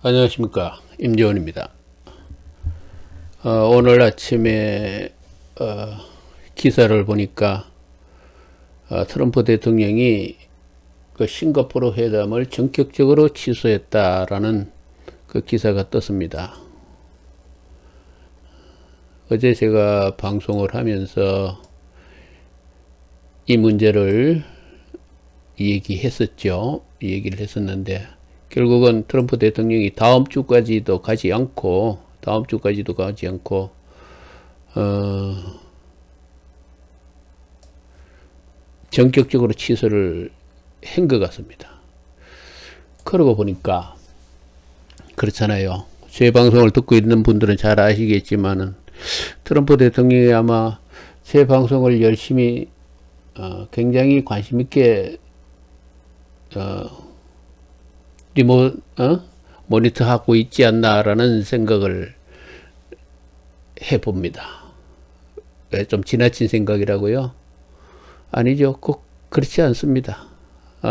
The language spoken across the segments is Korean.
안녕하십니까, 임재원입니다. 오늘 아침에 기사를 보니까 트럼프 대통령이 그 싱가포르 회담을 전격적으로 취소했다라는 그 기사가 떴습니다. 어제 제가 방송을 하면서 이 문제를 얘기를 했었는데, 결국은 트럼프 대통령이 다음 주까지도 가지 않고 전격적으로 취소를 한 것 같습니다. 그러고 보니까 그렇잖아요. 제 방송을 듣고 있는 분들은 잘 아시겠지만은 트럼프 대통령이 아마 제 방송을 열심히 굉장히 관심 있게 모니터하고 있지 않나라는 생각을 해봅니다. 왜 좀 지나친 생각이라고요? 아니죠. 꼭 그렇지 않습니다.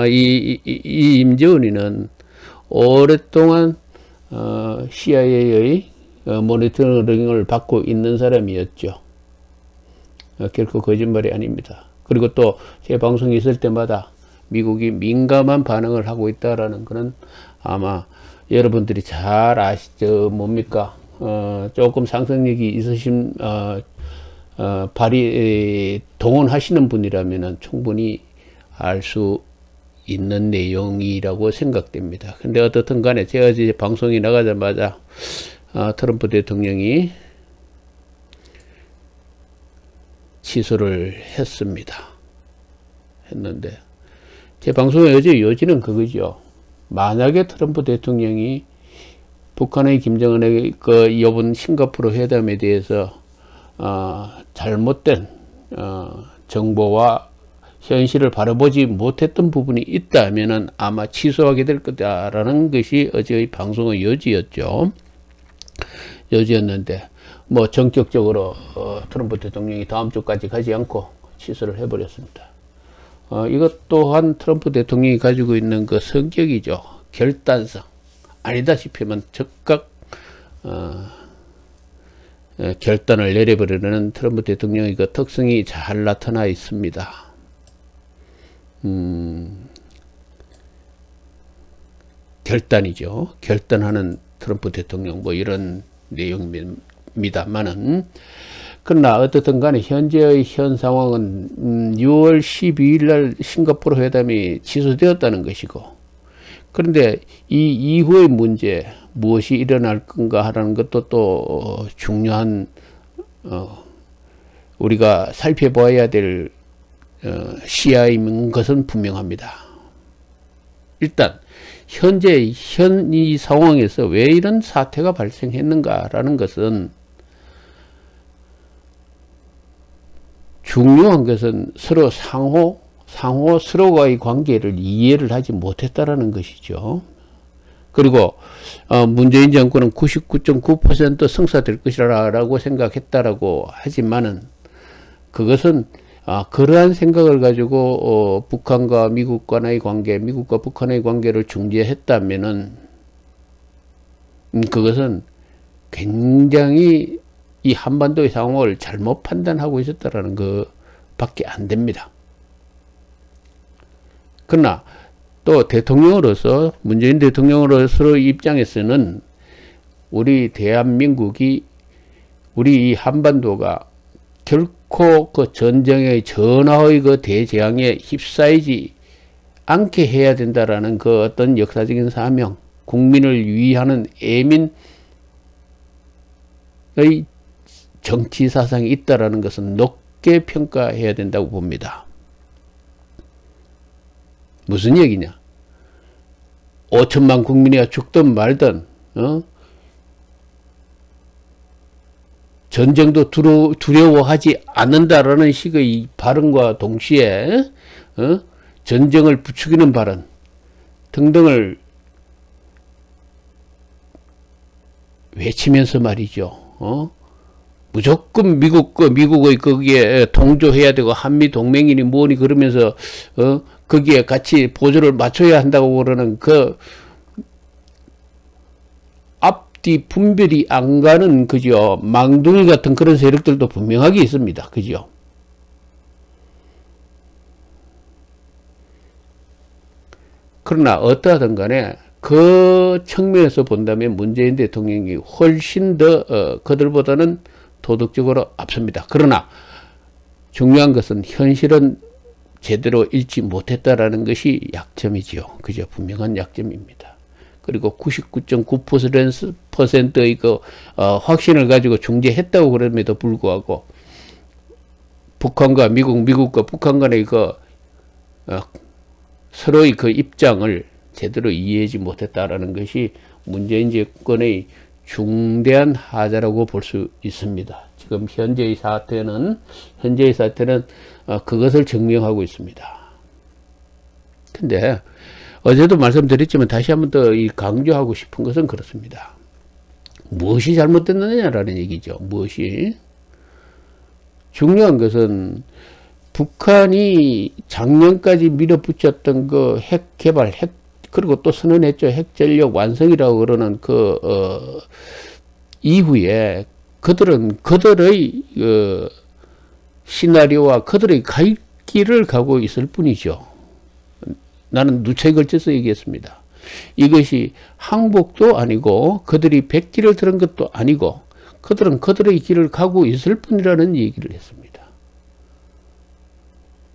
이 임재훈이는 오랫동안 CIA의 모니터링을 받고 있는 사람이었죠. 결코 거짓말이 아닙니다. 그리고 또 제 방송이 있을 때마다 미국이 민감한 반응을 하고 있다라는 거는 아마 여러분들이 잘 아시죠. 뭡니까? 조금 상상력이 있으신 동원하시는 분이라면 충분히 알 수 있는 내용이라고 생각됩니다. 근데 어떻든 간에 제가 이제 방송이 나가자마자 트럼프 대통령이 취소를 했는데, 제 방송의 요지는 그거죠. 만약에 트럼프 대통령이 북한의 김정은의 이번 싱가포르 회담에 대해서 잘못된 정보와 현실을 바라보지 못했던 부분이 있다면은 아마 취소하게 될 거다라는 것이 어제의 방송의 요지였는데, 뭐 전격적으로 트럼프 대통령이 다음 주까지 가지 않고 취소를 해버렸습니다. 이것 또한 트럼프 대통령이 가지고 있는 그 성격이죠. 결단성. 아니다 싶으면 즉각 결단을 내려버리는 트럼프 대통령의 그 특성이 잘 나타나 있습니다. 결단이죠. 결단하는 트럼프 대통령, 뭐 이런 내용입니다만은, 그러나 어떻든 간에 현재의 현 상황은 6월 12일 날 싱가포르 회담이 취소되었다는 것이고, 그런데 이 이후의 문제, 무엇이 일어날 건가 하는 것도 또 중요한 우리가 살펴봐야 될 시야인 것은 분명합니다. 일단 현 이 상황에서 왜 이런 사태가 발생했는가라는 것은, 중요한 것은 서로와의 관계를 이해를 하지 못했다라는 것이죠. 그리고 문재인 정권은 99.9% 승사될 것이라고 생각했다라고 하지만은, 그것은 그러한 생각을 가지고 북한과 미국 간의 관계, 미국과 북한의 관계를 중재했다면은 그것은 굉장히 이 한반도의 상황을 잘못 판단하고 있었다라는 것밖에 안 됩니다. 그러나 또 대통령으로서, 문재인 대통령으로서 입장에서는 우리 대한민국이, 우리 이 한반도가 결코 그 전쟁의 전화의 그 대재앙에 휩싸이지 않게 해야 된다라는 그 어떤 역사적인 사명, 국민을 위하는 애민의 정치 사상이 있다라는 것은 높게 평가해야 된다고 봅니다. 무슨 얘기냐? 5천만 국민이 죽든 말든 전쟁도 두려워하지 않는다라는 식의 발언과 동시에 전쟁을 부추기는 발언 등등을 외치면서 말이죠. 무조건 미국의 거기에 동조해야 되고 한미 동맹이니 뭐니 그러면서 거기에 같이 보조를 맞춰야 한다고 그러는 그 앞뒤 분별이 안 가는, 그죠? 망둥이 같은 그런 세력들도 분명하게 있습니다. 그죠? 그러나 어떠하든 간에 그 측면에서 본다면 문재인 대통령이 훨씬 더 그들보다는 도덕적으로 앞섭니다. 그러나 중요한 것은 현실은 제대로 읽지 못했다라는 것이 약점이지요. 그죠? 분명한 약점입니다. 그리고 99.9%의 그 확신을 가지고 중재했다고 그럼에도 불구하고 북한과 미국과 북한 간의 그 서로의 그 입장을 제대로 이해하지 못했다라는 것이 문재인 정권의 중대한 하자라고 볼 수 있습니다. 지금 현재의 사태는 그것을 증명하고 있습니다. 근데 어제도 말씀드렸지만 다시 한번 더 강조하고 싶은 것은 그렇습니다. 무엇이 잘못됐느냐라는 얘기죠. 무엇이? 중요한 것은 북한이 작년까지 밀어붙였던 그 핵 개발, 그리고 또 선언했죠. 핵전력 완성이라고 그러는 이후에 그들의 시나리오와 그들의 갈 길을 가고 있을 뿐이죠. 나는 누차에 걸쳐서 얘기했습니다. 이것이 항복도 아니고 그들이 백기를 들은 것도 아니고 그들은 그들의 길을 가고 있을 뿐이라는 얘기를 했습니다.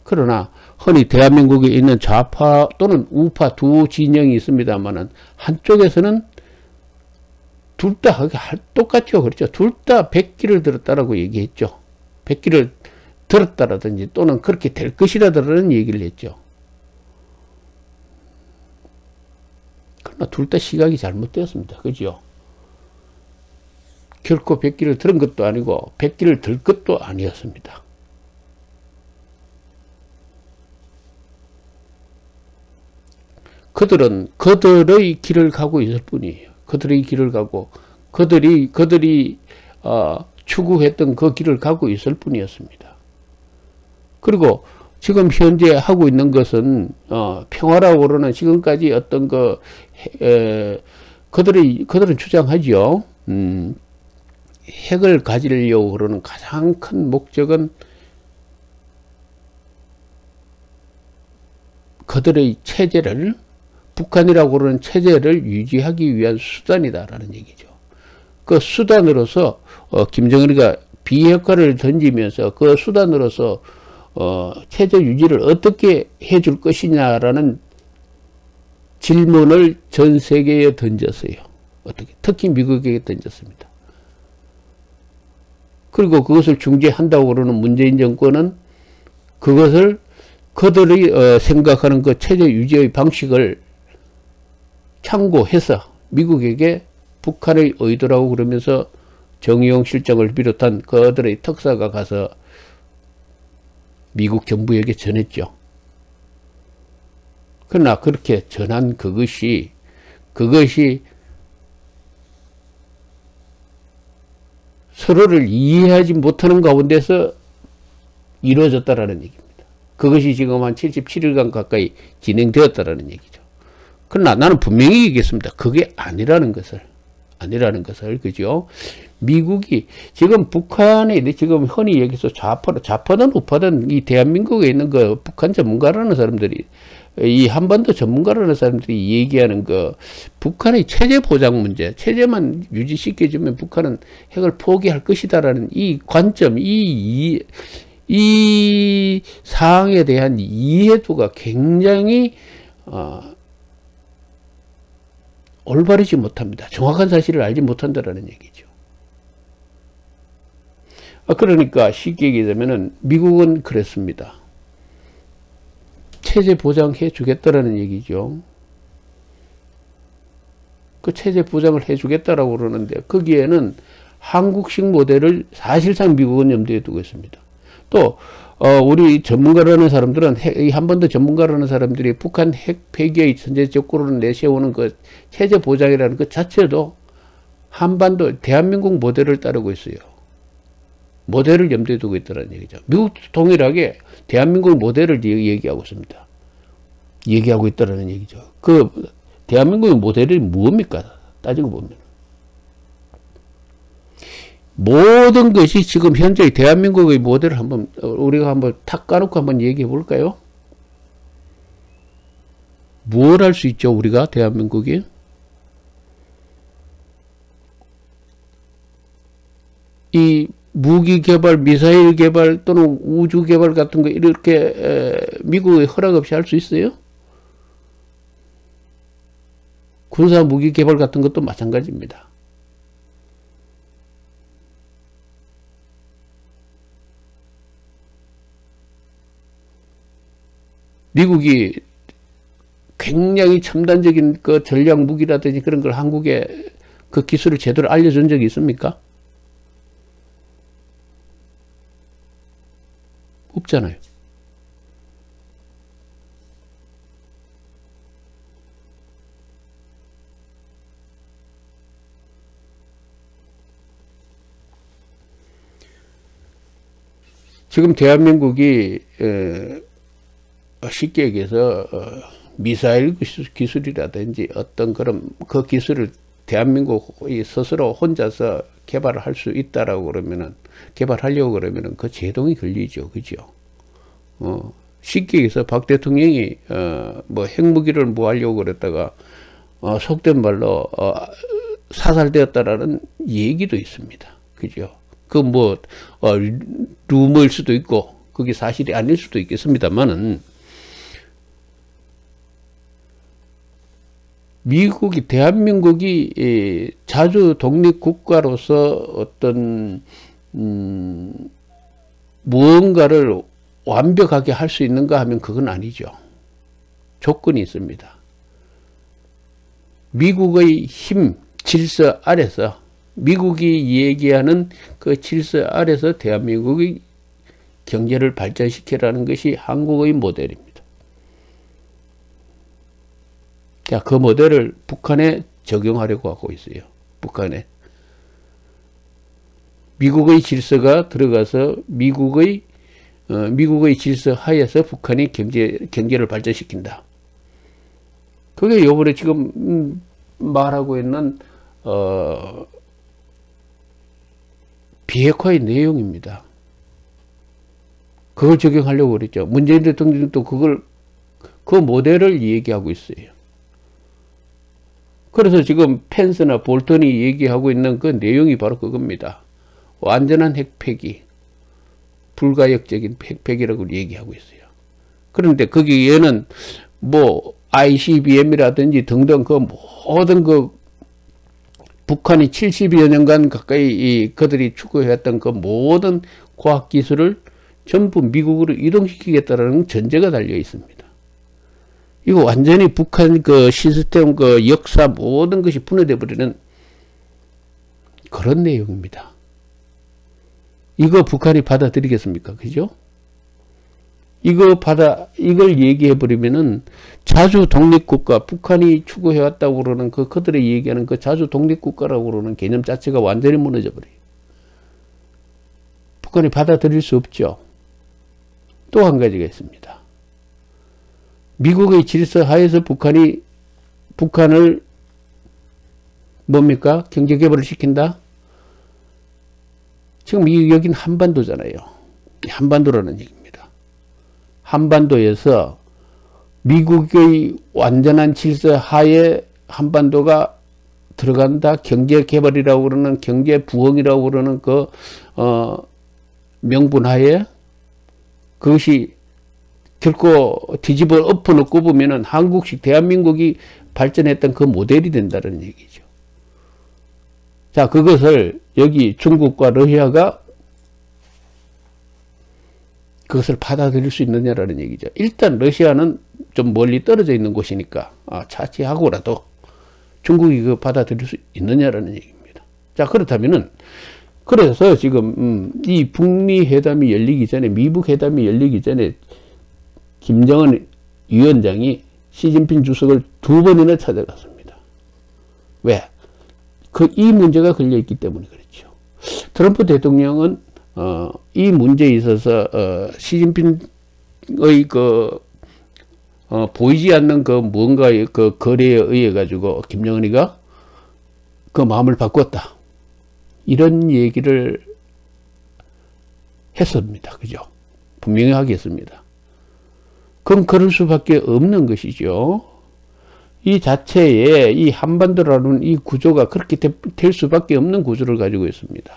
그러나 흔히 대한민국에 있는 좌파 또는 우파 두 진영이 있습니다만은 한쪽에서는 둘 다 똑같죠. 그렇죠. 둘 다 백기를 들었다라고 얘기했죠. 백기를 들었다라든지 또는 그렇게 될 것이라는 얘기를 했죠. 그러나 둘 다 시각이 잘못되었습니다. 그죠? 결코 백기를 들은 것도 아니고 백기를 들 것도 아니었습니다. 그들은 그들의 길을 가고 있을 뿐이에요. 그들의 길을 가고 그들이 추구했던 그 길을 가고 있을 뿐이었습니다. 그리고 지금 현재 하고 있는 것은 평화라고 그러는 지금까지 어떤 그들은 주장하죠. 핵을 가지려고 그러는 가장 큰 목적은 그들의 체제를, 북한이라고 그러는 체제를 유지하기 위한 수단이다라는 얘기죠. 그 수단으로서 김정은이가 비핵화를 던지면서 그 수단으로서 체제 유지를 어떻게 해줄 것이냐라는 질문을 전 세계에 던졌어요. 어떻게? 특히 미국에게 던졌습니다. 그리고 그것을 중재한다고 그러는 문재인 정권은 그것을 그들이 생각하는 그 체제 유지의 방식을 참고해서 미국에게 북한의 의도라고 그러면서 정의용 실장을 비롯한 그들의 특사가 가서 미국 정부에게 전했죠. 그러나 그렇게 전한 그것이 서로를 이해하지 못하는 가운데서 이루어졌다라는 얘기입니다. 그것이 지금 한 77일간 가까이 진행되었다라는 얘기죠. 그러나 나는 분명히 얘기했습니다. 그게 아니라는 것을, 그죠? 미국이 지금 북한에 지금 흔히 얘기해서 좌파든 우파든 이 대한민국에 있는 그 북한 전문가라는 사람들이, 이 한반도 전문가라는 사람들이 얘기하는 그 북한의 체제 보장 문제, 체제만 유지시켜주면 북한은 핵을 포기할 것이다라는 이 관점, 이 사항에 대한 이해도가 굉장히 올바르지 못합니다. 정확한 사실을 알지 못한다라는 얘기죠. 그러니까 쉽게 얘기하자면은 미국은 그랬습니다. 체제 보장해 주겠다라는 얘기죠. 그 체제 보장을 해 주겠다라고 그러는데 거기에는 한국식 모델을 사실상 미국은 염두에 두고 있습니다. 또 우리 전문가라는 사람들은 이 한반도 전문가라는 사람들이 북한 핵 폐기의 선제적으로 내세우는 그 체제 보장이라는 그 자체도 한반도 대한민국 모델을 따르고 있어요. 모델을 염두에 두고 있다는 얘기죠. 미국도 동일하게 대한민국 모델을 얘기하고 있습니다. 얘기하고 있다는 얘기죠. 그 대한민국의 모델이 뭡니까? 따지고 보면 모든 것이 지금 현재 대한민국의 모델을 한번 우리가 한번 탁 까놓고 한번 얘기해 볼까요? 뭘 할 수 있죠, 우리가 대한민국이? 이 무기 개발, 미사일 개발 또는 우주 개발 같은 거 이렇게 미국의 허락 없이 할 수 있어요? 군사 무기 개발 같은 것도 마찬가지입니다. 미국이 굉장히 첨단적인 그 전략 무기라든지 그런 걸 한국에 그 기술을 제대로 알려준 적이 있습니까? 없잖아요. 지금 대한민국이 쉽게 얘기해서 미사일 기술이라든지 어떤 그런 그 기술을 대한민국이 스스로 혼자서 개발을 할 수 있다라고 그러면은 개발하려고 그러면은 그 제동이 걸리죠, 그죠? 쉽게 얘기해서 박 대통령이 뭐 핵무기를 뭐 하려고 그랬다가 속된 말로 사살되었다라는 얘기도 있습니다, 그죠? 그 뭐 루머일 수도 있고 그게 사실이 아닐 수도 있겠습니다만은 미국이 대한민국이 자주 독립국가로서 어떤 무언가를 완벽하게 할 수 있는가 하면 그건 아니죠. 조건이 있습니다. 미국의 힘, 질서 아래서 미국이 얘기하는 그 질서 아래서 대한민국의 경제를 발전시키라는 것이 한국의 모델입니다. 자, 그 모델을 북한에 적용하려고 하고 있어요. 북한에. 미국의 질서가 들어가서 미국의 질서 하에서 북한이 경제를 발전시킨다. 그게 요번에 지금 말하고 있는 비핵화의 내용입니다. 그걸 적용하려고 그랬죠. 문재인 대통령도 그 모델을 얘기하고 있어요. 그래서 지금 펜스나 볼턴이 얘기하고 있는 그 내용이 바로 그겁니다. 완전한 핵폐기, 불가역적인 핵폐기라고 얘기하고 있어요. 그런데 거기에는 뭐 ICBM이라든지 등등 그 모든 그 북한이 70여 년간 가까이 그들이 추구해왔던 그 모든 과학기술을 전부 미국으로 이동시키겠다는 전제가 달려 있습니다. 이거 완전히 북한 그 시스템 그 역사 모든 것이 분해돼 버리는 그런 내용입니다. 이거 북한이 받아들이겠습니까? 그죠? 이걸 얘기해 버리면은 자주 독립국가, 북한이 추구해왔다고 그러는 그들이 얘기하는 그 자주 독립국가라고 그러는 개념 자체가 완전히 무너져 버려요. 북한이 받아들일 수 없죠. 또 한 가지가 있습니다. 미국의 질서 하에서 북한을 뭡니까? 경제개발을 시킨다? 지금 여긴 한반도잖아요. 한반도라는 얘기입니다. 한반도에서 미국의 완전한 질서 하에 한반도가 들어간다. 경제개발이라고 그러는 경제부흥이라고 그러는 그 명분하에 그것이 결코 뒤집어 엎어놓고 보면은 한국식 대한민국이 발전했던 그 모델이 된다는 얘기죠. 자, 그것을 여기 중국과 러시아가 그것을 받아들일 수 있느냐라는 얘기죠. 일단 러시아는 좀 멀리 떨어져 있는 곳이니까 차치하고라도 중국이 그거 받아들일 수 있느냐라는 얘기입니다. 자, 그렇다면은 그래서 지금 이 북미 회담이 열리기 전에 미북 회담이 열리기 전에 김정은 위원장이 시진핑 주석을 2번이나 찾아갔습니다. 왜? 이 문제가 걸려있기 때문에 그렇죠. 트럼프 대통령은 이 문제에 있어서 시진핑의 보이지 않는 그 무언가의 그 거래에 의해 가지고 김정은이가 그 마음을 바꿨다. 이런 얘기를 했습니다. 그죠? 분명히 하겠습니다. 그럼 그럴 수밖에 없는 것이죠. 이 자체에 이 한반도라는 이 구조가 그렇게 될 수밖에 없는 구조를 가지고 있습니다.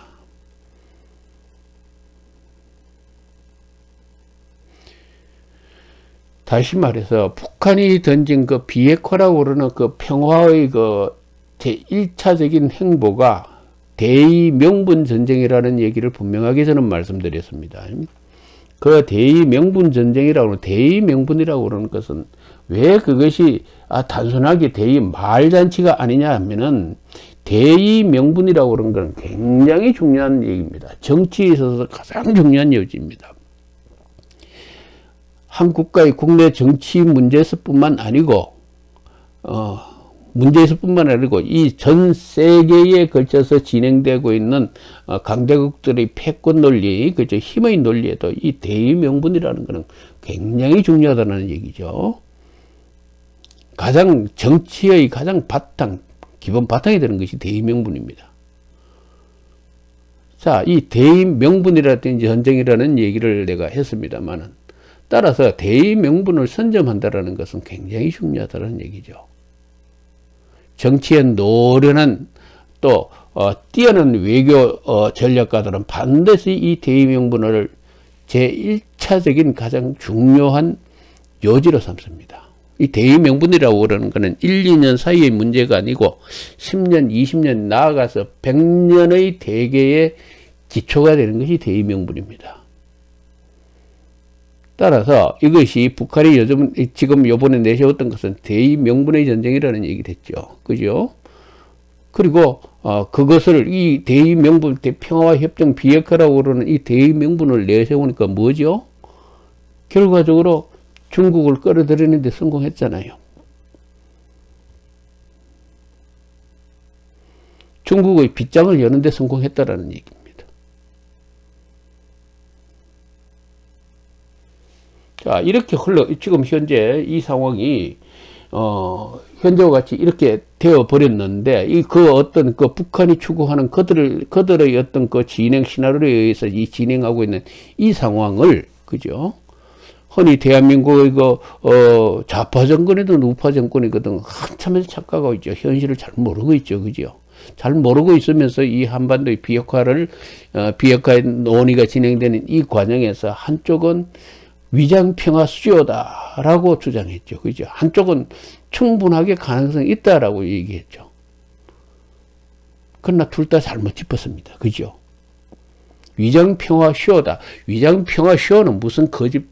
다시 말해서 북한이 던진 그 비핵화라고 그러는 그 평화의 그 제1차적인 행보가 대의명분 전쟁이라는 얘기를 분명하게 저는 말씀드렸습니다. 그 대의명분 전쟁이라고 하는 대의명분이라고 그러는 것은 왜 그것이 단순하게 대의 말잔치가 아니냐 하면은 대의명분이라고 그러는 건 굉장히 중요한 얘기입니다. 정치에 있어서 가장 중요한 요지입니다. 한 국가의 국내 정치 문제에서뿐만 아니고 문제에서뿐만 아니고 이 전 세계에 걸쳐서 진행되고 있는 강대국들의 패권 논리, 그죠? 힘의 논리에도 이 대의명분이라는 것은 굉장히 중요하다는 얘기죠. 가장 정치의 가장 바탕, 기본 바탕이 되는 것이 대의명분입니다. 자, 이 대의명분이라든지 전쟁이라는 얘기를 내가 했습니다만은 따라서 대의명분을 선점한다는 것은 굉장히 중요하다는 얘기죠. 정치에 노련한 또 뛰어난 외교 전략가들은 반드시 이 대의명분을 제1차적인 가장 중요한 요지로 삼습니다. 이 대의명분이라고 그러는 것은 1, 2년 사이의 문제가 아니고 10년, 20년 나아가서 100년의 대계의 기초가 되는 것이 대의명분입니다. 따라서 이것이 북한이 지금 요번에 내세웠던 것은 대의명분의 전쟁이라는 얘기를 했죠. 그죠? 그리고 그것을 이 대의명분, 평화협정 비핵화라고 그러는 이 대의명분을 내세우니까 뭐죠? 결과적으로 중국을 끌어들이는 데 성공했잖아요. 중국의 빗장을 여는 데 성공했다라는 얘기입니다. 자, 이렇게 지금 현재 이 상황이, 현재와 같이 이렇게 되어 버렸는데, 어떤 북한이 추구하는 그들의 어떤 진행 시나리오에 의해서 진행하고 있는 이 상황을, 그죠? 흔히 대한민국의 좌파 정권이든 우파 정권이든 한참에서 착각하고 있죠. 현실을 잘 모르고 있죠. 그죠? 잘 모르고 있으면서 이 한반도의 비핵화의 논의가 진행되는 이 과정에서 한쪽은 위장평화 수요다라고 주장했죠. 그죠? 한쪽은 충분하게 가능성이 있다라고 얘기했죠. 그러나 둘 다 잘못 짚었습니다. 그죠? 위장평화 쇼다. 위장평화 쇼는 무슨 거짓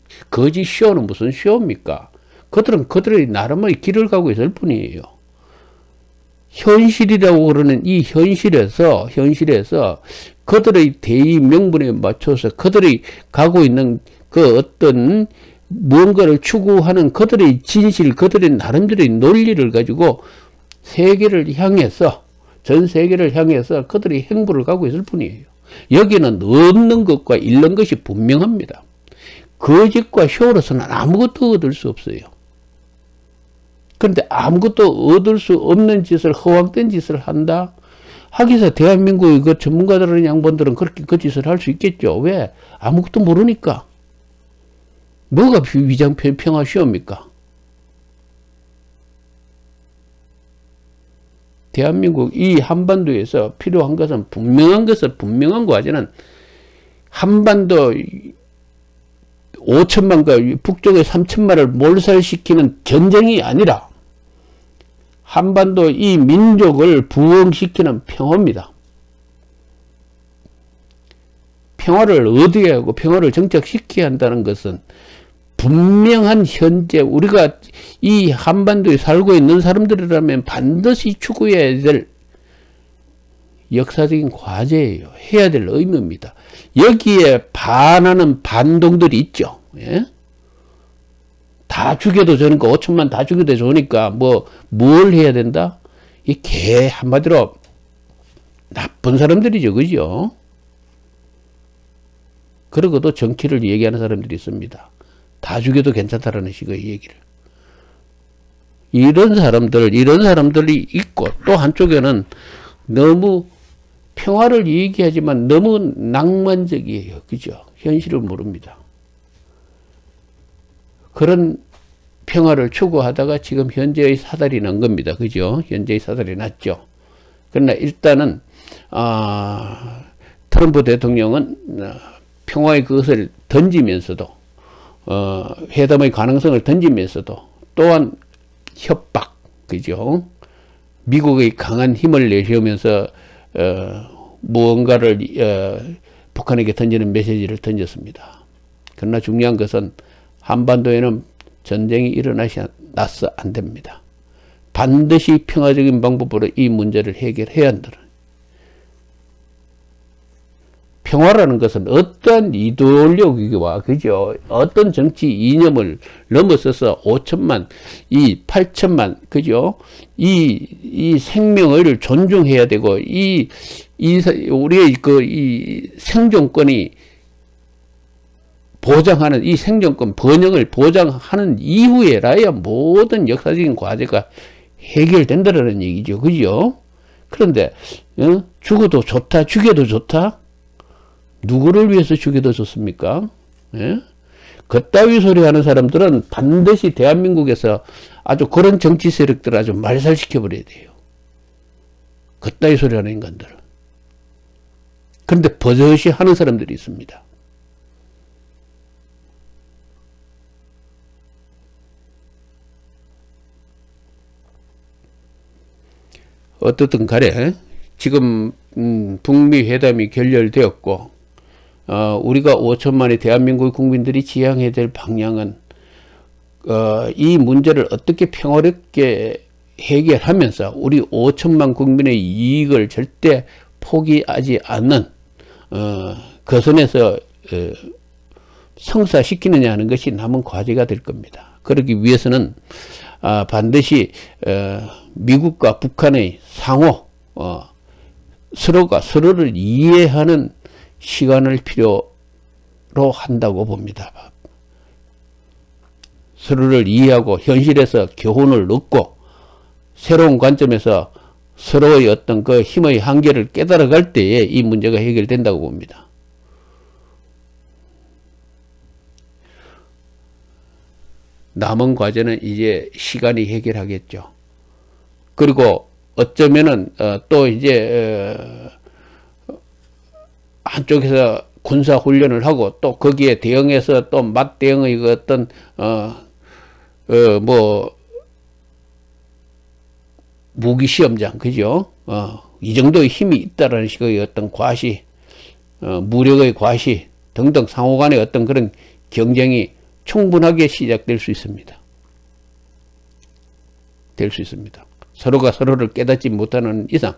쇼는 무슨 쇼입니까? 그들은 그들의 나름의 길을 가고 있을 뿐이에요. 현실이라고 그러는 이 현실에서 그들의 대의 명분에 맞춰서 그들이 가고 있는 그 어떤 무언가를 추구하는 그들의 진실, 그들의 나름대로의 논리를 가지고 세계를 향해서, 전 세계를 향해서 그들의 행보를 가고 있을 뿐이에요. 여기는 없는 것과 있는 것이 분명합니다. 거짓과 쇼로서는 아무것도 얻을 수 없어요. 그런데 아무것도 얻을 수 없는 짓을, 허황된 짓을 한다? 하기서 대한민국의 그 전문가들은 양반들은 그렇게 그 짓을 할 수 있겠죠. 왜? 아무것도 모르니까. 뭐가 위장평화 쇼입니까? 대한민국 이 한반도에서 필요한 것은 분명한 거 하지는 한반도 5천만과 북쪽의 3천만을 몰살시키는 전쟁이 아니라 한반도 이 민족을 부흥시키는 평화입니다. 평화를 얻어야 하고 평화를 정착시켜야 한다는 것은 분명한 현재 우리가 이 한반도에 살고 있는 사람들이라면 반드시 추구해야 될 역사적인 과제예요. 해야 될 의무입니다. 여기에 반하는 반동들이 있죠. 예? 다 죽여도 좋으니까 5천만 다 죽여도 좋으니까 뭘 해야 된다? 이 한마디로 나쁜 사람들이죠. 그죠? 그러고도 정치를 얘기하는 사람들이 있습니다. 다 죽여도 괜찮다라는 식의 얘기를. 이런 사람들이 있고 또 한쪽에는 너무 평화를 얘기하지만 너무 낭만적이에요. 그죠? 현실을 모릅니다. 그런 평화를 추구하다가 지금 현재의 사달이 난 겁니다. 그죠? 현재의 사달이 났죠. 그러나 일단은 트럼프 대통령은 평화의 그것을 던지면서도 회담의 가능성을 던지면서도 또한 협박, 그죠? 미국의 강한 힘을 내세우면서 무언가를 북한에게 던지는 메시지를 던졌습니다. 그러나 중요한 것은 한반도에는 전쟁이 일어나서 안 됩니다. 반드시 평화적인 방법으로 이 문제를 해결해야 한다. 평화라는 것은 어떠한 이데올로기와, 그죠? 어떤 정치 이념을 넘어서서 5천만, 8천만, 그죠? 이 생명을 존중해야 되고, 우리의 이 생존권이 보장하는, 이 생존권 번영을 보장하는 이후에라야 모든 역사적인 과제가 해결된다라는 얘기죠. 그죠? 그런데, 죽어도 좋다, 죽여도 좋다? 누구를 위해서 죽여도 좋습니까? 예? 그따위 소리 하는 사람들은 반드시 대한민국에서 아주 그런 정치 세력들을 아주 말살시켜버려야 돼요. 그따위 소리 하는 인간들. 그런데 버젓이 하는 사람들이 있습니다. 어떻든 간에 지금 북미 회담이 결렬되었고 우리가 5천만의 대한민국 국민들이 지향해야 될 방향은 이 문제를 어떻게 평화롭게 해결하면서 우리 5천만 국민의 이익을 절대 포기하지 않는 그 선에서 성사시키느냐 하는 것이 남은 과제가 될 겁니다. 그러기 위해서는 반드시 미국과 북한의 상호 서로가 서로를 이해하는 시간을 필요로 한다고 봅니다. 서로를 이해하고 현실에서 교훈을 얻고 새로운 관점에서 서로의 어떤 그 힘의 한계를 깨달아갈 때에 이 문제가 해결된다고 봅니다. 남은 과제는 이제 시간이 해결하겠죠. 그리고 어쩌면은 또 이제 한쪽에서 군사 훈련을 하고 또 거기에 대응해서 또 맞대응의 그 어떤 무기 시험장, 그죠? 이 정도의 힘이 있다라는 식의 어떤 과시, 무력의 과시 등등 상호 간의 어떤 그런 경쟁이 충분하게 시작될 수 있습니다. 될 수 있습니다. 서로가 서로를 깨닫지 못하는 이상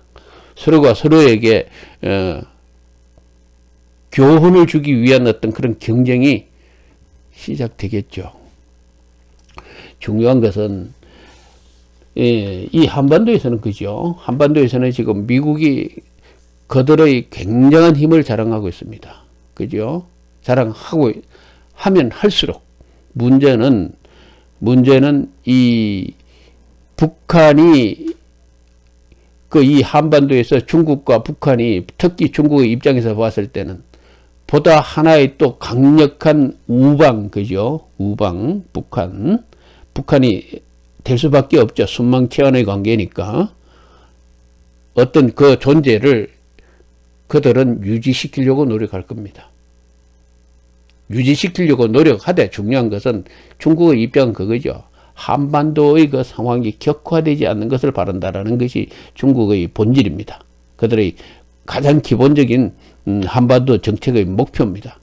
서로가 서로에게 교훈을 주기 위한 어떤 그런 경쟁이 시작되겠죠. 중요한 것은 이 한반도에서는, 그죠? 한반도에서는 지금 미국이 그들의 굉장한 힘을 자랑하고 있습니다. 그죠? 자랑하고 하면 할수록 문제는 이 북한이 이 한반도에서 중국과 북한이 특히 중국의 입장에서 봤을 때는 보다 하나의 또 강력한 우방, 그죠? 우방, 북한이 될 수밖에 없죠. 순망치안의 관계니까. 어떤 그 존재를 그들은 유지시키려고 노력할 겁니다. 유지시키려고 노력하되 중요한 것은 중국의 입장은 그거죠. 한반도의 그 상황이 격화되지 않는 것을 바란다라는 것이 중국의 본질입니다. 그들의 가장 기본적인 한반도 정책의 목표입니다.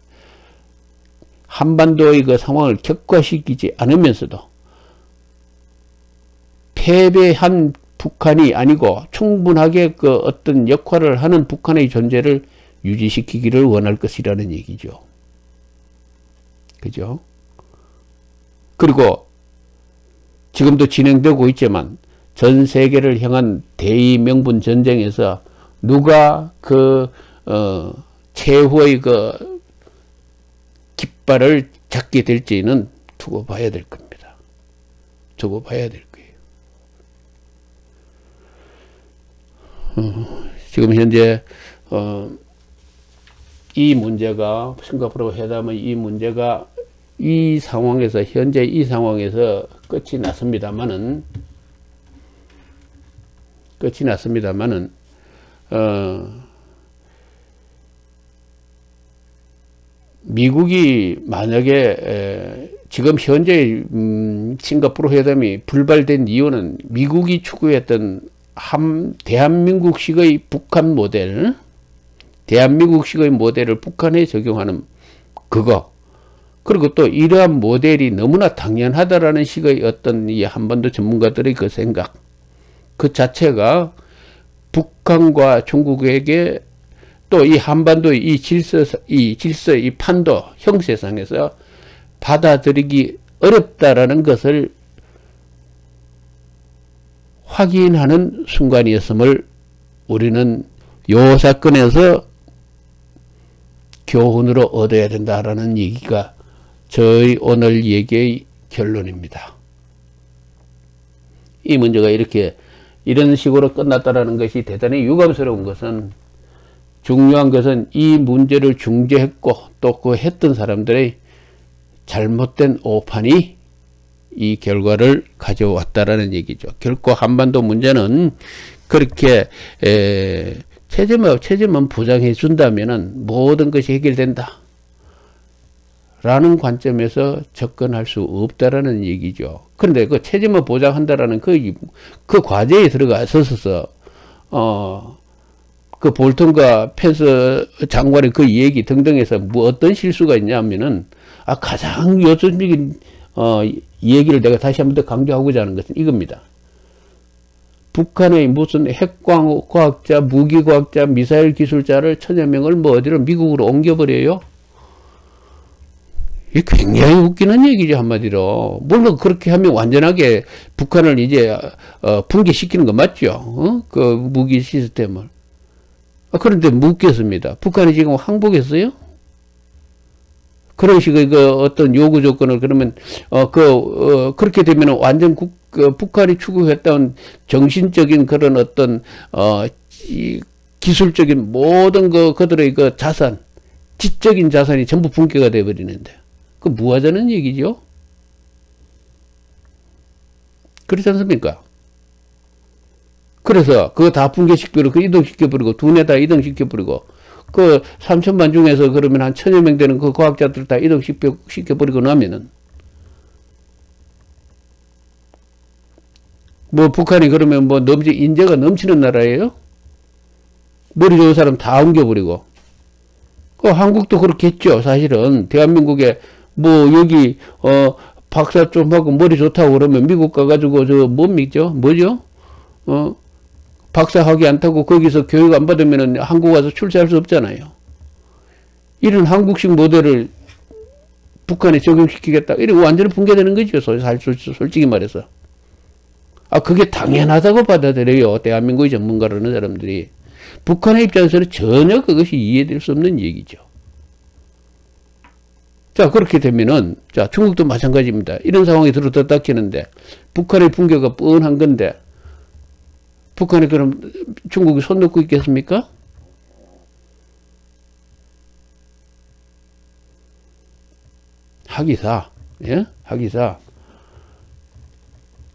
한반도의 그 상황을 격화시키지 않으면서도 패배한 북한이 아니고 충분하게 그 어떤 역할을 하는 북한의 존재를 유지시키기를 원할 것이라는 얘기죠. 그죠? 그리고 지금도 진행되고 있지만 전 세계를 향한 대의명분 전쟁에서 누가 최후의 그 깃발을 잡게 될지는 두고 봐야 될 겁니다. 두고 봐야 될 거예요. 지금 현재 이 문제가 싱가포르 회담의 이 문제가 이 상황에서 현재 이 상황에서 끝이 났습니다만은 미국이 만약에 지금 현재 싱가포르 회담이 불발된 이유는 미국이 추구했던 대한민국식의 북한 모델, 대한민국식의 모델을 북한에 적용하는 그거, 그리고 또 이러한 모델이 너무나 당연하다라는 식의 어떤 이 한반도 전문가들의 그 생각, 그 자체가 북한과 중국에게 또 이 한반도의 이 질서, 이 판도 형세상에서 받아들이기 어렵다라는 것을 확인하는 순간이었음을 우리는 요 사건에서 교훈으로 얻어야 된다라는 얘기가 저희 오늘 얘기의 결론입니다. 이 문제가 이런 식으로 끝났다라는 것이 대단히 유감스러운 것은, 중요한 것은 이 문제를 중재했고 또 그 했던 사람들의 잘못된 오판이 이 결과를 가져왔다라는 얘기죠. 결코 한반도 문제는 그렇게 체제만 보장해 준다면은 모든 것이 해결된다 라는 관점에서 접근할 수 없다라는 얘기죠. 그런데 그 체제만 보장한다라는 그 과제에 들어가서 그 볼턴과 펜스 장관의 그 얘기 등등에서 뭐 어떤 실수가 있냐면은, 가장 요즘적인 얘기를 내가 다시 한 번 더 강조하고자 하는 것은 이겁니다. 북한의 무슨 핵과학자, 무기과학자, 미사일 기술자를 천여 명을 뭐 어디로 미국으로 옮겨버려요? 이게 굉장히 웃기는 얘기죠, 한마디로. 물론 그렇게 하면 완전하게 북한을 이제 붕괴시키는 거 맞죠? 그 무기 시스템을. 그런데 묻겠습니다. 북한이 지금 항복했어요? 그런 식의 그 어떤 요구 조건을 그러면 그렇게 되면 완전 북한이 추구했던 정신적인 그런 어떤 기술적인 모든 그들의 그 자산, 지적인 자산이 전부 붕괴가 돼 버리는데 그 무하자는 얘기죠. 그렇지 않습니까? 그래서 그거 다 붕괴시켜버리고 이동시켜버리고 두뇌 다 이동시켜버리고 그 3천만 중에서 그러면 한 1000여 명 되는 그 과학자들 다 이동시켜버리고 나면은 뭐 북한이 그러면 뭐 인재가 넘치는 나라예요? 머리 좋은 사람 다 옮겨버리고. 한국도 그렇게 했죠. 사실은 대한민국에 뭐 여기 박사 좀 하고 머리 좋다고 그러면 미국 가가지고 뭐죠? 박사학위 안 타고 거기서 교육 안 받으면 한국 와서 출세할 수 없잖아요. 이런 한국식 모델을 북한에 적용시키겠다. 이런 완전히 붕괴되는 거죠. 솔직히 말해서. 그게 당연하다고 받아들여요. 대한민국의 전문가라는 사람들이. 북한의 입장에서는 전혀 그것이 이해될 수 없는 얘기죠. 자, 그렇게 되면은, 자, 중국도 마찬가지입니다. 이런 상황이 들어왔다 키는데, 북한의 붕괴가 뻔한 건데, 북한이 그럼 중국이 손 놓고 있겠습니까? 하기사, 예? 하기사.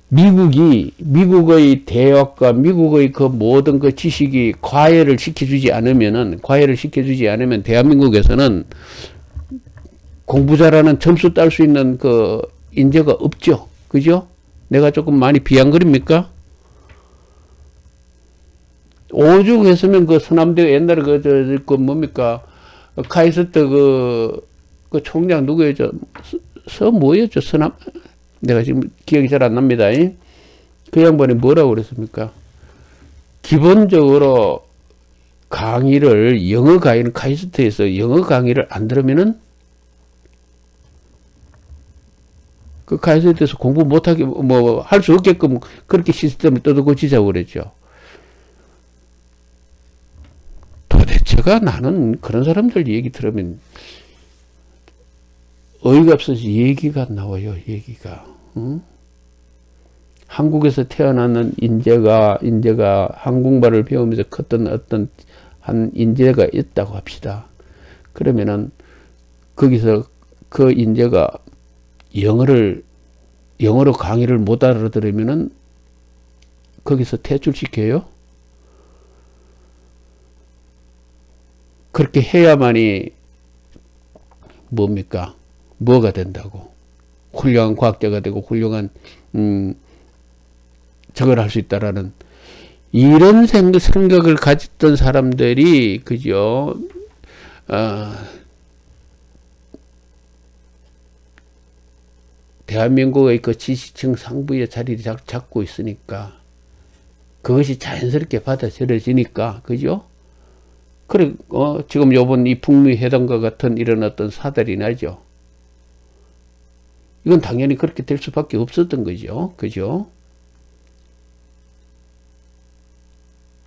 미국의 대학과 미국의 그 모든 그 지식이 과외를 시켜주지 않으면 대한민국에서는 공부 잘하는 점수 딸 수 있는 그 인재가 없죠. 그죠? 내가 조금 많이 비양거립니까? 오죽했으면 그 서남대 옛날에 그 뭡니까? 카이스트 그 총장 누구였죠? 뭐였죠? 내가 지금 기억이 잘 안 납니다. 그 양반이 뭐라고 그랬습니까? 기본적으로 영어 강의는 카이스트에서 영어 강의를 안 들으면은 그 카이스트에서 공부 못하게 할 수 없게끔 그렇게 시스템을 뜯어고치자고 그랬죠. 도대체가 나는 그런 사람들 얘기 들으면 어이가 없어서 얘기가 나와요. 얘기가. 응? 한국에서 태어나는 인재가 한국말을 배우면서 컸던 어떤 한 인재가 있다고 합시다. 그러면은 거기서 그 인재가 영어로 강의를 못 알아들으면은 거기서 퇴출시켜요? 그렇게 해야만이 뭡니까? 뭐가 된다고? 훌륭한 과학자가 되고 훌륭한 저걸 할 수 있다라는 이런 생각을 가졌던 사람들이 그죠? 대한민국의 그 지식층 상부의 자리를 잡고 있으니까 그것이 자연스럽게 받아들여지니까 그죠? 그래 지금 요번 이 북미 회담과 같은 이런 어떤 사달이 나죠. 이건 당연히 그렇게 될 수밖에 없었던 거죠. 그죠?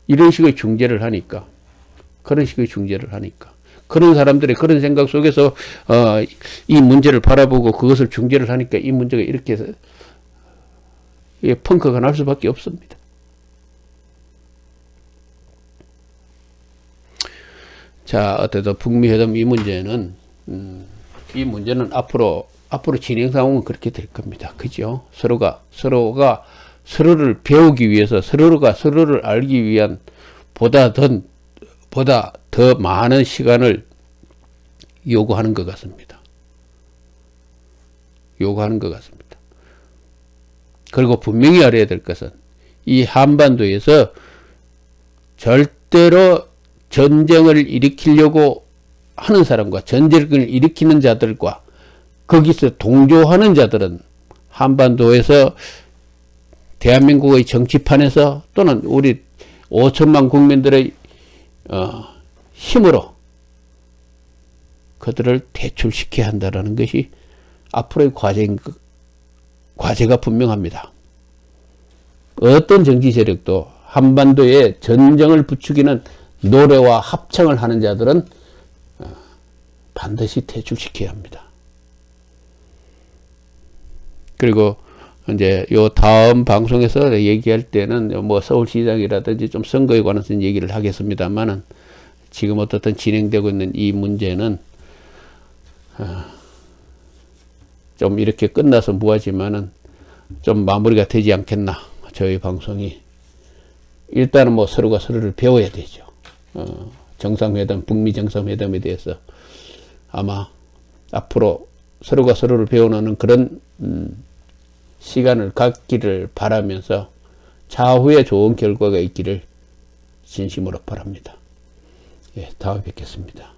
이런 식의 중재를 하니까 그런 식의 중재를 하니까 그런 사람들의 그런 생각 속에서 이 문제를 바라보고 그것을 중재를 하니까 이 문제가 이렇게 해서 펑크가 날 수밖에 없습니다. 자, 어쨌든 북미 회담 이 문제는 앞으로 진행 상황은 그렇게 될 겁니다. 그죠? 서로가 서로를 배우기 위해서 서로가 서로를 알기 위한 보다 더 많은 시간을 요구하는 것 같습니다. 그리고 분명히 알아야 될 것은 이 한반도에서 절대로 전쟁을 일으키려고 하는 사람과 전쟁을 일으키는 자들과 거기서 동조하는 자들은 한반도에서 대한민국의 정치판에서 또는 우리 5천만 국민들의 힘으로 그들을 퇴출시켜야 한다는 것이 앞으로의 과제가 분명합니다. 어떤 정치 세력도 한반도에 전쟁을 부추기는 노래와 합창을 하는 자들은 반드시 퇴출시켜야 합니다. 그리고 이제 요 다음 방송에서 얘기할 때는 뭐 서울시장이라든지 좀 선거에 관해서 얘기를 하겠습니다만은 지금 어떻든 진행되고 있는 이 문제는 좀 이렇게 끝나서 무하지만은 좀 마무리가 되지 않겠나. 저희 방송이 일단은 뭐 서로가 서로를 배워야 되죠. 정상회담, 북미 정상회담에 대해서 아마 앞으로 서로가 서로를 배워나는 그런 시간을 갖기를 바라면서 차후에 좋은 결과가 있기를 진심으로 바랍니다. 예, 다음에 뵙겠습니다.